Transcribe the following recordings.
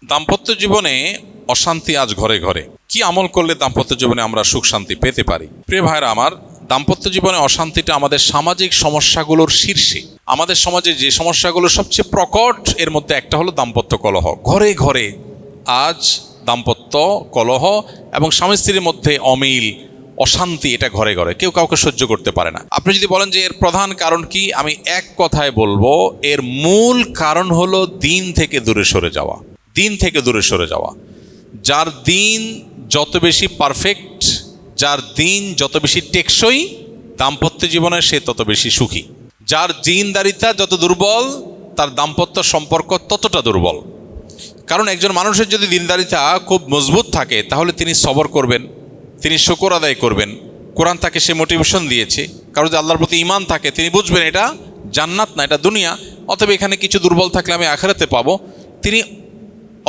দাম্পত্য জীবনে অশান্তি আজ ঘরে ঘরে। কি আমল করলে দাম্পত্য জীবনে আমরা সুখ শান্তি পেতে পারি? প্রিয় ভাইরা আমার, দাম্পত্য জীবনে অশান্তিটা আমাদের সামাজিক সমস্যাগুলোর শীর্ষে। আমাদের সমাজে যে সমস্যাগুলো সবচেয়ে প্রকট, এর মধ্যে একটা হলো দাম্পত্য কলহ। ঘরে ঘরে আজ দাম্পত্য কলহ এবং স্বামী স্ত্রীর মধ্যে অমিল, অশান্তি, এটা ঘরে ঘরে, কেউ কাউকে সহ্য করতে পারে না। আপনি যদি বলেন যে এর প্রধান কারণ কি, আমি এক কথায় বলবো, এর মূল কারণ হলো দিন থেকে দূরে সরে যাওয়া। দিন থেকে দূরে সরে যাওয়া। যার দিন যত বেশি পারফেক্ট, যার দিন যত বেশি টেকসই, দাম্পত্য জীবনে সে তত বেশি সুখী। যার দিনদারিতা যত দুর্বল, তার দাম্পত্য সম্পর্ক ততটা দুর্বল। কারণ একজন মানুষের যদি দিনদারিতা খুব মজবুত থাকে, তাহলে তিনি সবর করবেন, তিনি শুকর আদায় করবেন। কোরআন তাকে সে মোটিভেশন দিয়েছে। কারণ যদি আল্লাহর প্রতি ঈমান থাকে, তিনি বুঝবেন এটা জান্নাত না, এটা দুনিয়া, অতএব এখানে কিছু দুর্বল থাকলে আমি আখিরাতে পাবো। তিনি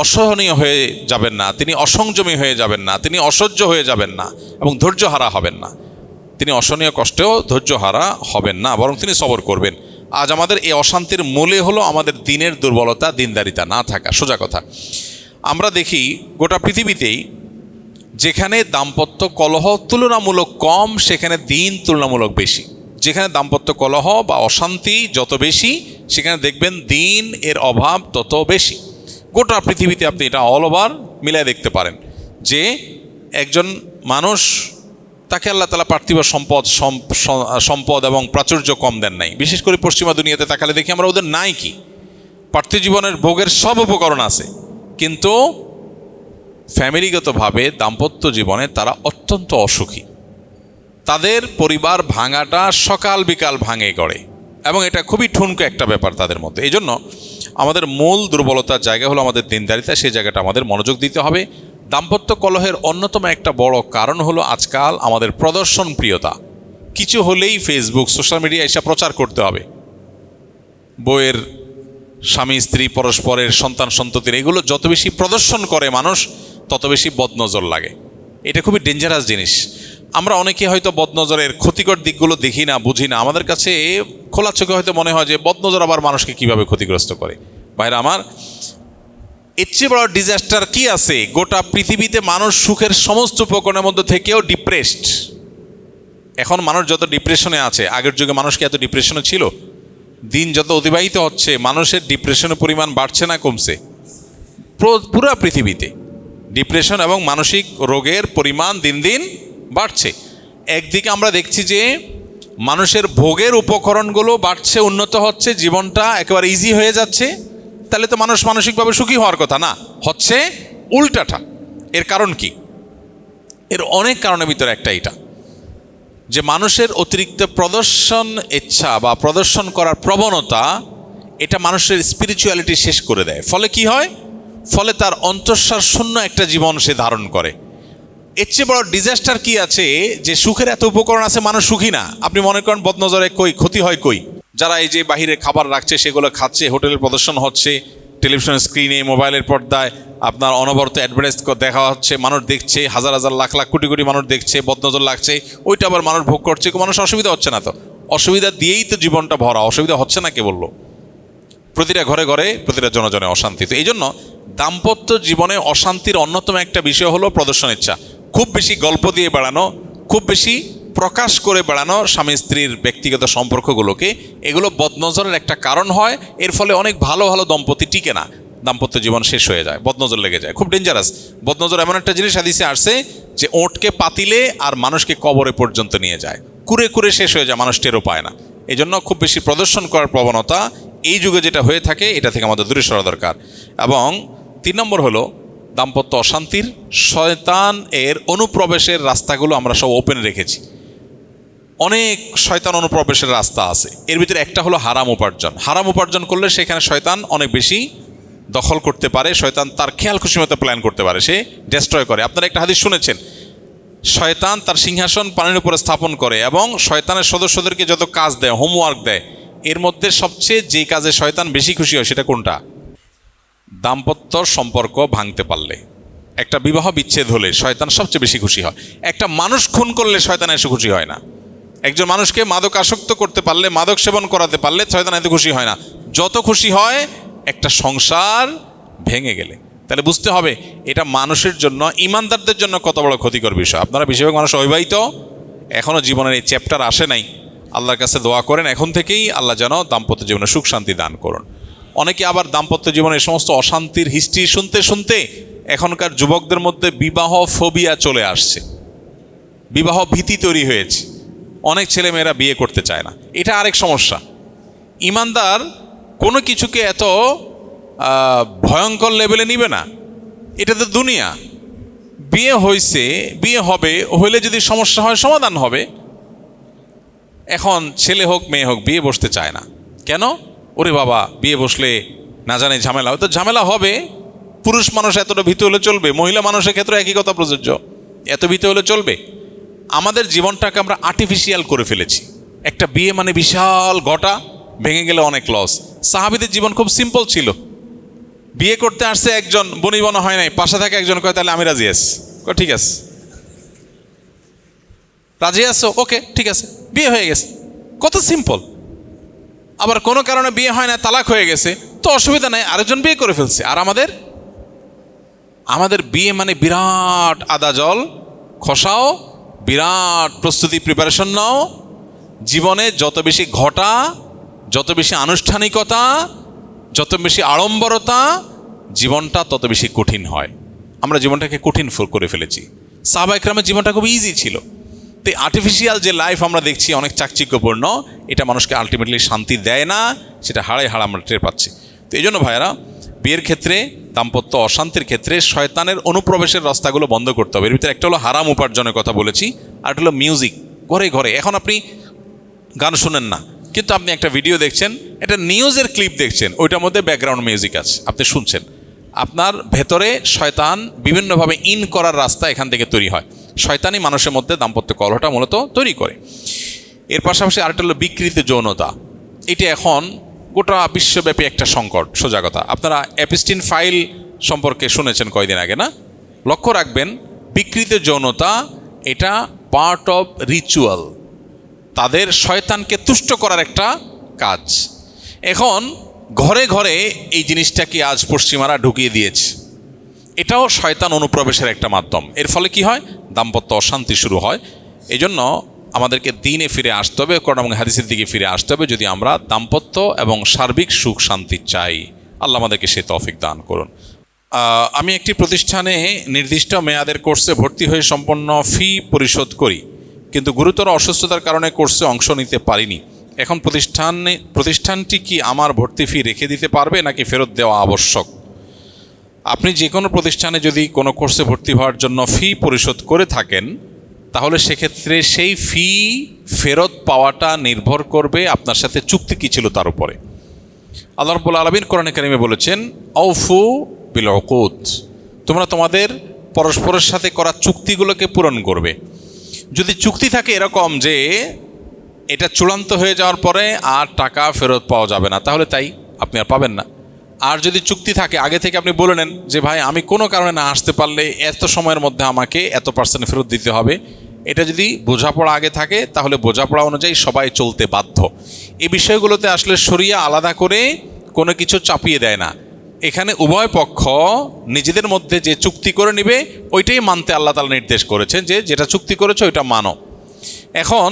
অসহনীয় হয়ে যাবেন না, তিনি অসংযমী হয়ে যাবেন না, তিনি অসহ্য হয়ে যাবেন না এবং ধৈর্যহারা হবেন না। তিনি অসহনীয় কষ্টেও ধৈর্যহারা হবেন না, বরং তিনি সবর করবেন। আজ আমাদের এই অশান্তির মূলে হলো আমাদের দিনের দুর্বলতা, দিনদারিতা না থাকা। সোজা কথা, আমরা দেখি গোটা পৃথিবীতেই যেখানে দাম্পত্য কলহ তুলনামূলক কম, সেখানে দিন তুলনামূলক বেশি। যেখানে দাম্পত্য কলহ বা অশান্তি যত বেশি, সেখানে দেখবেন দিন এর অভাব তত বেশি। গোটা পৃথিবীতে আপনি এটা অল ওভার মিলায় দেখতে পারেন যে একজন মানুষ, তাকে আল্লাহ তাআলা পার্থিব সম্পদ এবং প্রাচুর্য কম দেন নাই। বিশেষ করে পশ্চিমা দুনিয়াতে তাকালে দেখি আমরা ওদের নাই কি, পার্থিব জীবনের ভোগের সব উপকরণ আছে, কিন্তু ফ্যামিলিগতভাবে দাম্পত্য জীবনে তারা অত্যন্ত অসুখী। তাদের পরিবার ভাঙাটা সকাল বিকাল ভাঙে গড়ে, এবং এটা খুবই ঠুনকো একটা ব্যাপার তাদের মধ্যে। এই জন্য আমাদের মূল দুর্বলতার জায়গা হলো আমাদের দিনদারিতা। সেই জায়গাটা আমাদের মনোযোগ দিতে হবে। দাম্পত্য কলহের অন্যতম একটা বড় কারণ হলো আজকাল আমাদের প্রদর্শন প্রিয়তা। কিছু হলেই ফেসবুক, সোশ্যাল মিডিয়া এসব প্রচার করতে হবে। বইয়ের, স্বামী স্ত্রী পরস্পরের, সন্তান সন্ততির, এগুলো যত বেশি প্রদর্শন করে মানুষ, তত বেশি বদনজর লাগে। এটা খুবই ডেঞ্জারাস জিনিস। আমরা অনেকে হয়তো বদনজরের ক্ষতিকর দিকগুলো দেখি না, বুঝি না। আমাদের কাছে খোলা চোখে হয়তো মনে হয় যে বদনজর আবার মানুষকে কিভাবে ক্ষতিগ্রস্ত করে। ভাইরা আমার, এর চেয়ে বড় ডিজাস্টার কি আছে? গোটা পৃথিবীতে মানুষ সুখের সমস্ত উপকরণের মধ্যে থেকেও ডিপ্রেসড। এখন মানুষ যত ডিপ্রেশনে আছে, আগের যুগে মানুষ কি এত ডিপ্রেশনে ছিল? দিন যত অতিবাহিত হচ্ছে, মানুষের ডিপ্রেশনের পরিমাণ বাড়ছে না কমছে? পুরো পৃথিবীতে ডিপ্রেশন এবং মানসিক রোগের পরিমাণ দিন দিন বাড়ছে। একদিকে আমরা দেখছি যে মানুষের ভোগের উপকরণগুলো বাড়ছে, উন্নত হচ্ছে, জীবনটা একেবারে ইজি হয়ে যাচ্ছে। তাহলে তো মানুষ মানসিকভাবে সুখী হওয়ার কথা না, হচ্ছে উল্টাটা। এর কারণ কি? এর অনেক কারণের ভিতরে একটা এটা, যে মানুষের অতিরিক্ত প্রদর্শন ইচ্ছা বা প্রদর্শন করার প্রবণতা, এটা মানুষের স্পিরিচুয়ালিটি শেষ করে দেয়। ফলে কি হয়? ফলে তার অন্তঃসার শূন্য একটা জীবন সে ধারণ করে। এর চেয়ে বড় ডিজাস্টার কি আছে যে সুখের এত উপকরণ আছে, মানুষ সুখী না। আপনি মনে করেন বদনজরে কই ক্ষতি হয়? কই যারা এই যে বাহিরে খাবার রাখছে সেগুলো খাচ্ছে, হোটেলের প্রদর্শন হচ্ছে, টেলিভিশন স্ক্রিনে, মোবাইলের পর্দায় আপনার অনবরত অ্যাডভার্টাইজ দেখা হচ্ছে, মানুষ দেখছে, হাজার হাজার লাখ লাখ কোটি কোটি মানুষ দেখছে, বদনজর লাগছে, ওইটা আবার মানুষ ভোগ করছে। মানুষ অসুবিধা হচ্ছে না তো? অসুবিধা দিয়েই তো জীবনটা ভরা, অসুবিধা হচ্ছে না কে বললো? প্রতিটা ঘরে ঘরে, প্রতিটা জনজনে অশান্তি। তো এই জন্য দাম্পত্য জীবনে অশান্তির অন্যতম একটা বিষয় হলো প্রদর্শন ইচ্ছা। খুব বেশি গল্প দিয়ে বেড়ানো, খুব বেশি প্রকাশ করে বেড়ানো স্বামী স্ত্রীর ব্যক্তিগত সম্পর্কগুলোকে, এগুলো বদনজরের একটা কারণ হয়। এর ফলে অনেক ভালো ভালো দম্পতি টিকে না, দাম্পত্য জীবন শেষ হয়ে যায়, বদনজর লেগে যায়। খুব ডেঞ্জারাস। বদনজর এমন একটা জিনিস হাদিসে আসছে যে ওঁটকে পাতিলে আর মানুষকে কবরে পর্যন্ত নিয়ে যায়, কুরে কুরে শেষ হয়ে যায়, মানুষ টেরও পায় না। এই জন্য খুব বেশি প্রদর্শন করার প্রবণতা এই যুগে যেটা হয়ে থাকে, এটা থেকে আমাদের দূরে সরা দরকার। এবং 3 নম্বর হলো দাম্পত্য অশান্তির শয়তান এর অনুপ্রবেশের রাস্তাগুলো আমরা সব ওপেন রেখেছি। অনেক শয়তান অনুপ্রবেশের রাস্তা আছে। এর ভিতরে একটা হলো হারাম উপার্জন। হারাম উপার্জন করলে সেখানে শয়তান অনেক বেশি দখল করতে পারে। শয়তান তার খেয়াল খুশি মতো প্ল্যান করতে পারে, সে ডেস্ট্রয় করে। আপনারা একটা হাদিস শুনেছেন, শয়তান তার সিংহাসন পানির উপরে স্থাপন করে এবং শয়তানের সদস্যদেরকে যত কাজ দেয়, হোমওয়ার্ক দেয়, এর মধ্যে সবচেয়ে যে কাজে শয়তান বেশি খুশি হয় সেটা কোনটা? দাম্পত্য সম্পর্ক ভাঙতে পারলে, একটা বিবাহ বিচ্ছেদ হলে শয়তান সবচেয়ে বেশি খুশি হয়। একটা মানুষ খুন করলে শয়তান এসে খুশি হয় না। একজন মানুষকে মাদক আসক্ত করতে পারলে, মাদক সেবন করাতে পারলে শয়তান এত খুশি হয় না। যত খুশি হয় একটা সংসার ভেঙে গেলে, তাহলে বুঝতে হবে এটা মানুষের জন্য, ইমানদারদের জন্য কত বড় ক্ষতিকর বিষয়। আপনারা বেশিরভাগ মানুষ অবিবাহিত, এখনও জীবনের এই চ্যাপ্টার আসে নাই, আল্লাহর কাছে দোয়া করেন এখন থেকেই আল্লাহ যেন দাম্পত্য জীবনে সুখ শান্তি দান করুন। অনেকে আবার দাম্পত্য জীবনে সমস্ত অশান্তির হিস্ট্রি শুনতে শুনতে এখনকার যুবকদের মধ্যে বিবাহ ফোবিয়া চলে আসছে, বিবাহ ভীতি তৈরি হয়েছে, অনেক ছেলেমেয়েরা বিয়ে করতে চায় না। এটা আরেক সমস্যা। ইমানদার কোনো কিছুকে এত ভয়ঙ্কর লেভেলে নিবে না, এটা তো দুনিয়া। বিয়ে হয়েছে, বিয়ে হবে, হইলে যদি সমস্যা হয় সমাধান হবে। এখন ছেলে হোক মেয়ে হোক বিয়ে বসতে চায় না কেন? ওরে বাবা, বিয়ে বসলে না জানে ঝামেলা, হয়তো ঝামেলা হবে। পুরুষ মানুষ এতটা ভীত হলে চলবে? মহিলা মানুষের ক্ষেত্রে একই কথা প্রযোজ্য, এত ভীত হলে চলবে? আমাদের জীবনটাকে আমরা আর্টিফিশিয়াল করে ফেলেছি। একটা বিয়ে মানে বিশাল ঘটা, ভেঙে গেলে অনেক লস। সাহাবীদের জীবন খুব সিম্পল ছিল। বিয়ে করতে আসছে একজন, বনিবনা হয় নাই, পাশে থাকে একজন, কয় তাহলে আমি রাজি আছি। ঠিক আছে, রাজি আছো? ওকে ঠিক আছে, বিয়ে হয়ে গেছে। কত সিম্পল। আবার কোনো কারণে বিয়ে হয় না, তালাক হয়ে গেছে, তো অসুবিধা নাই, আরেকজন বিয়ে করে ফেলছে। আর আমাদের বিয়ে মানে বিরাট আদা জল খসাও, বিরাট প্রস্তুতি প্রিপারেশন নাও। জীবনে যত বেশি ঘটা, যত বেশি আনুষ্ঠানিকতা, যত বেশি আড়ম্বরতা, জীবনটা তত বেশি কঠিন হয়। আমরা জীবনটাকে কঠিন করে ফেলেছি। সাহাবা ইকরামের জীবনটা খুব ইজি ছিল। তো আর্টিফিশিয়াল যে লাইফ আমরা দেখছি অনেক চাকচিক্যপূর্ণ, এটা মানুষকে আলটিমেটলি শান্তি দেয় না, সেটা হাড়ে হাড় আমরা টের পাচ্ছি। তো এই জন্য ভাইয়েরা, বিয়ের ক্ষেত্রে, দাম্পত্য অশান্তির ক্ষেত্রে শয়তানের অনুপ্রবেশের রাস্তাগুলো বন্ধ করতে হবে। এর ভিতরে একটা হলো হারাম উপার্জনের কথা বলেছি, আর একটা হলো মিউজিক। ঘরে ঘরে এখন আপনি গান শুনেন না, কিন্তু আপনি একটা ভিডিও দেখছেন, এটা নিউজের ক্লিপ দেখছেন, ওইটার মধ্যে ব্যাকগ্রাউন্ড মিউজিক আছে, আপনি শুনছেন। আপনার ভেতরে শয়তান বিভিন্নভাবে ইন করার রাস্তা এখান থেকে তৈরি হয়। শয়তানি মানুষের মধ্যে দাম্পত্য কলহটা মূলত তৈরি করে। এর পাশাপাশি আরেকটা হলো বিকৃত যৌনতা। এটা এখন গোটা বিশ্বব্যাপী একটা সংকট, সোজা কথা। আপনারা অ্যাপস্টিন ফাইল সম্পর্কে শুনেছেন কয়দিন আগে, না? লক্ষ্য রাখবেন, বিকৃত যৌনতা এটা পার্ট অফ রিচুয়াল, তাদের শয়তানকে তুষ্ট করার একটা কাজ। এখন ঘরে ঘরে এই জিনিসটাকে আজ পশ্চিমারা ঢুকিয়ে দিয়েছে। এটাও শয়তান অনুপ্রবেশের একটা মাধ্যম। এর ফলে কি হয়? দাম্পত্য অশান্তি শুরু হয়। এই জন্য আমাদেরকে দিনে ফিরে আসতে হবে, কোরআন এবং হাদিসের দিকে ফিরে আসতে হবে, যদি আমরা দাম্পত্য এবং সার্বিক সুখ শান্তি চাই। আল্লাহ আমাদেরকে সে তৌফিক দান করুন। আমি একটি প্রতিষ্ঠানে নির্দিষ্ট মেয়াদের কোর্সে ভর্তি হয়ে সম্পূর্ণ ফি পরিশোধ করি, কিন্তু গুরুতর অসুস্থতার কারণে কোর্সে অংশ নিতে পারিনি। এখন প্রতিষ্ঠানটি কি আমার ভর্তি ফি রেখে দিতে পারবে নাকি ফেরত দেওয়া আবশ্যক? আপনি যে কোনো প্রতিষ্ঠানে যদি কোনো কোর্সে ভর্তি হওয়ার জন্য ফি পরিশোধ করে থাকেন, তাহলে সেক্ষেত্রে সেই ফি ফেরত পাওয়াটা নির্ভর করবে আপনার সাথে চুক্তি কী ছিল তার উপরে। আল্লাহ রাব্বুল আলামিন কোরআনে কারিমে বলেছেন, আউফু বিল উকুদ, তোমরা তোমাদের পরস্পরের সাথে করা চুক্তিগুলোকে পূরণ করবে। যদি চুক্তি থাকে এরকম যে এটা চূড়ান্ত হয়ে যাওয়ার পরে আর টাকা ফেরত পাওয়া যাবে না, তাহলে তাই, আপনি আর পাবেন না। আর যদি চুক্তি থাকে আগে থেকে, আপনি বলে নেন যে ভাই আমি কোনো কারণে না আসতে পারলে এত সময়ের মধ্যে আমাকে এত % ফেরত দিতে হবে, এটা যদি বোঝাপড়া আগে থাকে তাহলে বোঝাপড়া অনুযায়ী সবাই চলতে বাধ্য। এই বিষয়গুলোতে আসলে শরিয়া আলাদা করে কোনো কিছু চাপিয়ে দেয় না। এখানে উভয় পক্ষ নিজেদের মধ্যে যে চুক্তি করে নেবে ওইটাই মানতে আল্লাহ তাআলা নির্দেশ করেছেন, যে যেটা চুক্তি করেছে ওইটা মানো। এখন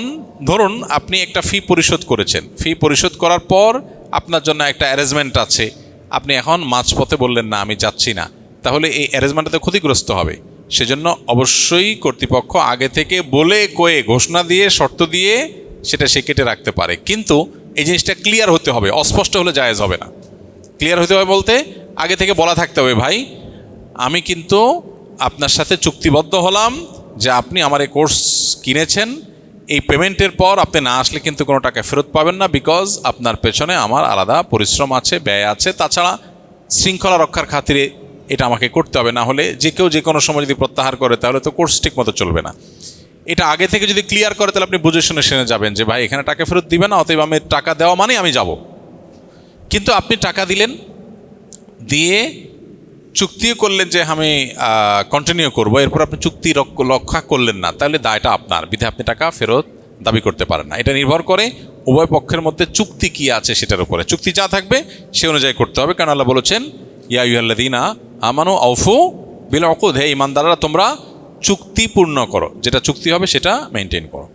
ধরুন আপনি একটা ফি পরিশোধ করেছেন, ফি পরিশোধ করার পর আপনার জন্য একটা অ্যারেঞ্জমেন্ট আছে, আপনি এখন মাঝপথে বললেন না আমি যাচ্ছি না, তাহলে এই অ্যারেঞ্জমেন্টটাতে ক্ষতিগ্রস্ত হবে। সেজন্য অবশ্যই কর্তৃপক্ষ আগে থেকে বলে কয়ে ঘোষণা দিয়ে শর্ত দিয়ে সেটা সে কেটে রাখতে পারে, কিন্তু এই জিনিসটা ক্লিয়ার হতে হবে, অস্পষ্ট হলে জায়েজ হবে না। ক্লিয়ার হতে হবে বলতে আগে থেকে বলা থাকতে হবে, ভাই আমি কিন্তু আপনার সাথে চুক্তিবদ্ধ হলাম যে আপনি আমার এই কোর্স কিনেছেন, এই পেমেন্টের পর আপনি না আসলে কিন্তু কোনো টাকা ফেরত পাবেন না, বিকজ আপনার পেছনে আমার আলাদা পরিশ্রম আছে, ব্যয় আছে, তাছাড়া শৃঙ্খলা রক্ষার খাতিরে এটা আমাকে করতে হবে, না হলে যে কেউ যে কোনো সময় যদি প্রত্যাহার করে তাহলে তো কোর্স ঠিক মতো চলবে না। এটা আগে থেকে যদি ক্লিয়ার করে তাহলে আপনি বুঝে শুনে যাবেন যে ভাই এখানে টাকা ফেরত দিবে না, অতএব আমি টাকা দেওয়া মানে আমি যাব। কিন্তু আপনি টাকা দিলেন, দিয়ে চুক্তিও করলেন যে আমি কন্টিনিউ করবো, এরপর আপনি চুক্তি রক্ষা করলেন না, তাহলে দায়টা আপনার, বিধে আপনি টাকা ফেরত দাবি করতে পারেন না। এটা নির্ভর করে উভয় পক্ষের মধ্যে চুক্তি কি আছে সেটার উপরে। চুক্তি যা থাকবে সে অনুযায়ী করতে হবে, কারণ আল্লাহ বলেছেন ইয়া আইয়ুহাল্লাযীনা আমানু আউফু বিল উকুদ, হে ইমানদাররা তোমরা চুক্তি পূর্ণ করো, যেটা চুক্তি হবে সেটা মেনটেন করো।